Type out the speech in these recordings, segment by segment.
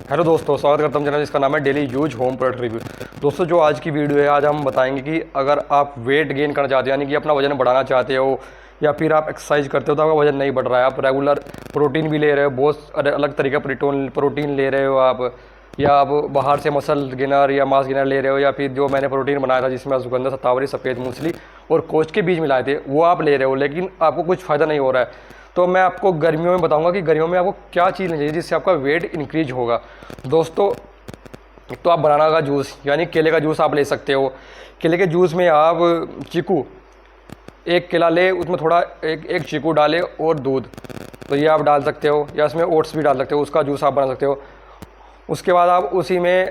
Hello दोस्तों, स्वागत करता हूँ चैनल जिसका नाम है daily use home product review. दोस्तों, जो आज की वीडियो है, आज हम बताएंगे कि अगर आप वेट गेन करना चाहते हो, यानी कि अपना वजन बढ़ाना चाहते हो, या फिर आप एक्सरसाइज करते हो तो आपका वजन नहीं बढ़ रहा है, आप रेगुलर प्रोटीन भी ले रहे हो, बहुत अलग तरीके का प्रोटीन ले रहे हो आप, या आप बाहर से मसल गेनर या मास गेनर ले रहे हो, या फिर जो मैंने प्रोटीन बनाया था जिसमें अश्वगंधा, शतावरी, सफ़ेद मूसली और कोच के बीज मिलाए थे, वो आप ले रहे हो, लेकिन आपको कुछ फ़ायदा नहीं हो रहा है। तो मैं आपको गर्मियों में बताऊंगा कि गर्मियों में आपको क्या चीज़ लेनी चाहिए जिससे आपका वेट इंक्रीज होगा। दोस्तों, एक तो आप बनाना का जूस यानी केले का जूस आप ले सकते हो। केले के जूस में आप चीकू, एक केला ले, उसमें थोड़ा एक चीकू डाले और दूध, तो ये आप डाल सकते हो, या इसमें ओट्स भी डाल सकते हो, उसका जूस आप बना सकते हो। उसके बाद आप उसी में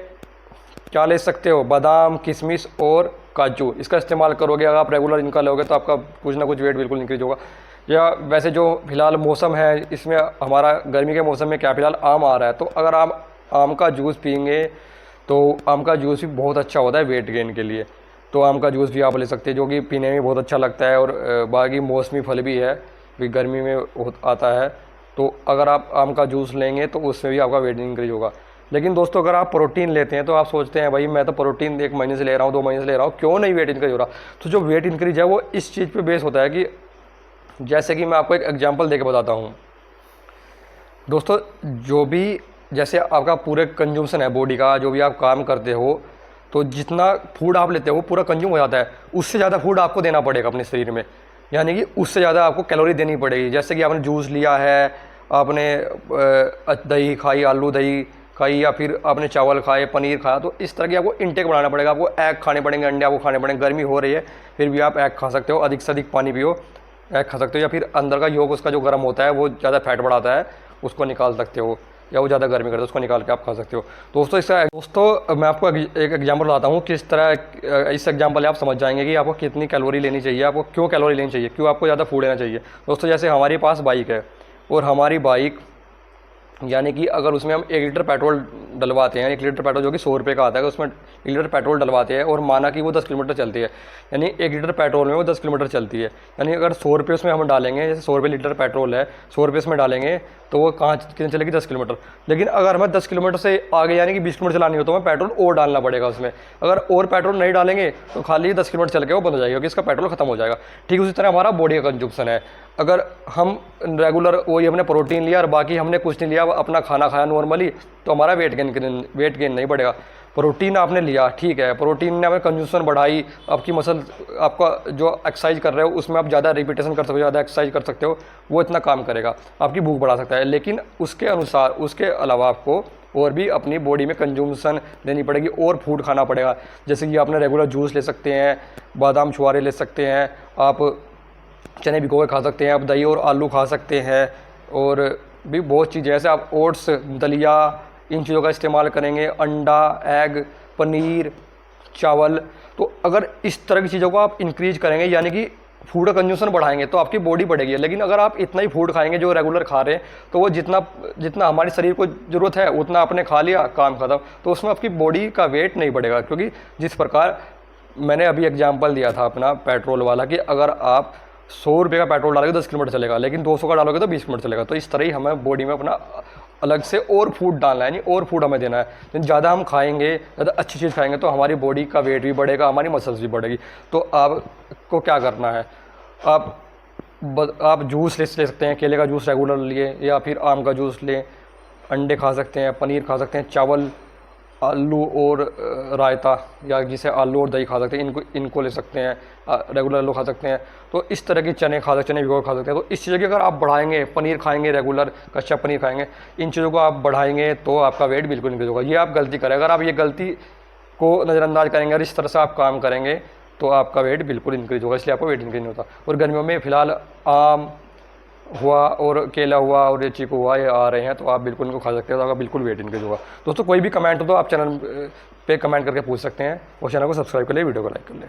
क्या ले सकते हो, बादाम, किशमिश और काजू, इसका इस्तेमाल करोगे। अगर आप रेगुलर इनका लोगे तो आपका कुछ ना कुछ वेट बिल्कुल इंक्रीज होगा। या वैसे जो फिलहाल मौसम है, इसमें हमारा गर्मी के मौसम में क्या फिलहाल आम आ रहा है, तो अगर आप आम का जूस पियेंगे तो आम का जूस भी बहुत अच्छा होता है वेट गेन के लिए। तो आम का जूस भी आप ले सकते हैं, जो कि पीने में बहुत अच्छा लगता है। और बाकी मौसमी फल भी है, भी गर्मी में आता है, तो अगर आप आम का जूस लेंगे तो उसमें भी आपका वेट इंक्रीज होगा। लेकिन दोस्तों, अगर आप प्रोटीन लेते हैं तो आप सोचते हैं भाई मैं तो प्रोटीन 1 महीने से ले रहा हूँ, 2 महीने से ले रहा हूँ, क्यों नहीं वेट इंक्रीज हो रहा। तो जो वेट इंक्रीज है वो इस चीज़ पे बेस होता है कि जैसे कि मैं आपको एक एग्जांपल देके बताता हूँ। दोस्तों, जो भी जैसे आपका पूरे कंज्यूमशन है बॉडी का, जो भी आप काम करते हो, तो जितना फूड आप लेते हो वो पूरा कंज्यूम हो जाता है, उससे ज़्यादा फूड आपको देना पड़ेगा अपने शरीर में, यानी कि उससे ज़्यादा आपको कैलोरी देनी पड़ेगी। जैसे कि आपने जूस लिया है, आपने दही खाई, आलू दही खाई, या फिर आपने चावल खाए, पनीर खाया, तो इस तरह की आपको इंटेक बढ़ाना पड़ेगा। आपको एग खाने पड़ेंगे, अंडे आपको खाने पड़ेंगे। गर्मी हो रही है फिर भी आप एग खा सकते हो, अधिक से अधिक पानी पियो, एग खा सकते हो। या फिर अंदर का योग उसका जो गर्म होता है वो ज़्यादा फैट बढ़ाता है, उसको निकाल सकते हो, या वो ज़्यादा गर्मी करता है उसको निकाल के आप खा सकते हो। दोस्तों, मैं आपको एक एग्जांपल बताता हूँ किस तरह। इस एग्जांपल से आप समझ जाएंगे कि आपको कितनी कैलोरी लेनी चाहिए, आपको क्यों कैलोरी लेनी चाहिए, क्यों आपको ज़्यादा फूड लेना चाहिए। दोस्तों, जैसे हमारे पास बाइक है, और हमारी बाइक यानी कि अगर उसमें हम 1 लीटर पेट्रोल डलवाते हैं, 1 लीटर पेट्रोल जो कि 100 रुपये का आता है, उसमें 1 लीटर पेट्रोल डलवाते हैं, और माना कि वो 10 किलोमीटर चलती है, यानी 1 लीटर पेट्रोल में वो 10 किलोमीटर चलती है। यानी अगर 100 रुपये उसमें हम डालेंगे, जैसे 100 रुपये लीटर पेट्रोल है, 100 रुपये उसमें डालेंगे तो वो कहाँ कितने चलेगी, 10 किलोमीटर। लेकिन अगर हमें 10 किलोमीटर से आगे यानी कि 20 किलोमीटर चलानी हो तो हमें पेट्रोल और डालना पड़ेगा उसमें। अगर और पेट्रोल नहीं डालेंगे तो खाली 10 किलोमीटर चल के वो बंद हो जाएगा, क्योंकि इसका पेट्रोल खत्म हो जाएगा। ठीक उसी तरह हमारा बॉडी का कंजप्शन है। अगर हम रेगुलर वही हमने प्रोटीन लिया और बाकी हमने कुछ नहीं लिया, अपना खाना खाया नॉर्मली, तो हमारा वेट गेन नहीं बढ़ेगा। प्रोटीन आपने लिया, ठीक है, प्रोटीन ने हमें कंजूसन बढ़ाई, आपकी मसल, आपका जो एक्सरसाइज कर रहे हो उसमें आप ज़्यादा रिपीटेशन कर सकते हो, ज़्यादा एक्सरसाइज कर सकते हो, वो इतना काम करेगा, आपकी भूख बढ़ा सकता है। लेकिन उसके अनुसार, उसके अलावा आपको और भी अपनी बॉडी में कंजूमशन देनी पड़ेगी, और फूड खाना पड़ेगा। जैसे कि आपने रेगुलर जूस ले सकते हैं, बादाम छुआरे ले सकते हैं, आप चने भिगो के खा सकते हैं, आप दही और आलू खा सकते हैं, और भी बहुत चीज़ें जैसे आप ओट्स, दलिया, इन चीज़ों का इस्तेमाल करेंगे, अंडा, एग, पनीर, चावल। तो अगर इस तरह की चीज़ों को आप इंक्रीज करेंगे, यानी कि फूड का कंज्यूमशन बढ़ाएंगे, तो आपकी बॉडी बढ़ेगी। लेकिन अगर आप इतना ही फूड खाएंगे जो रेगुलर खा रहे हैं, तो वो जितना हमारे शरीर को ज़रूरत है उतना आपने खा लिया, काम खत्म, तो उसमें आपकी बॉडी का वेट नहीं बढ़ेगा। क्योंकि जिस प्रकार मैंने अभी एग्जाम्पल दिया था अपना पेट्रोल वाला, कि अगर आप 100 रुपये का पेट्रोल डालोगे 10 किलोमीटर चलेगा, लेकिन 200 का डालोगे तो 20 किलोमीटर चलेगा। तो इस तरह ही हमें बॉडी में अपना अलग से और फूड डालना है, यानी और फूड हमें देना है। ज़्यादा हम खाएंगे, ज़्यादा अच्छी चीज़ खाएंगे तो हमारी बॉडी का वेट भी बढ़ेगा, हमारी मसल्स भी बढ़ेगी। तो आपको क्या करना है, आप जूस ले सकते हैं, केले का जूस रेगुलर लिए, या फिर आम का जूस लें, अंडे खा सकते हैं, पनीर खा सकते हैं, चावल, आलू और रायता, या जिसे आलू और दही खा सकते हैं, इनको ले सकते हैं, रेगुलर आलू खा सकते हैं। तो इस तरह की चने भिगो खा सकते हैं। तो इस चीज़ की अगर आप बढ़ाएंगे, पनीर खाएंगे, रेगुलर कच्चा पनीर खाएंगे, इन चीज़ों को आप बढ़ाएंगे तो आपका वेट बिल्कुल इंक्रीज होगा। ये आप गलती करें, अगर आप ये गलती को नज़रअंदाज करेंगे और इस तरह से आप काम करेंगे तो आपका वेट बिल्कुल इंक्रीज होगा, इसलिए आपको वेट इंक्रीज नहीं होता। और गर्मियों में फिलहाल आम हुआ और केला हुआ और ये चीकू हुआ, ये आ रहे हैं, तो आप बिल्कुल इनको खा सकते हो, तो आपका बिल्कुल वेट इंक्रीज होगा। दोस्तों, कोई भी कमेंट हो तो आप चैनल पे कमेंट करके पूछ सकते हैं, और चैनल को सब्सक्राइब कर ले, वीडियो को लाइक कर ले।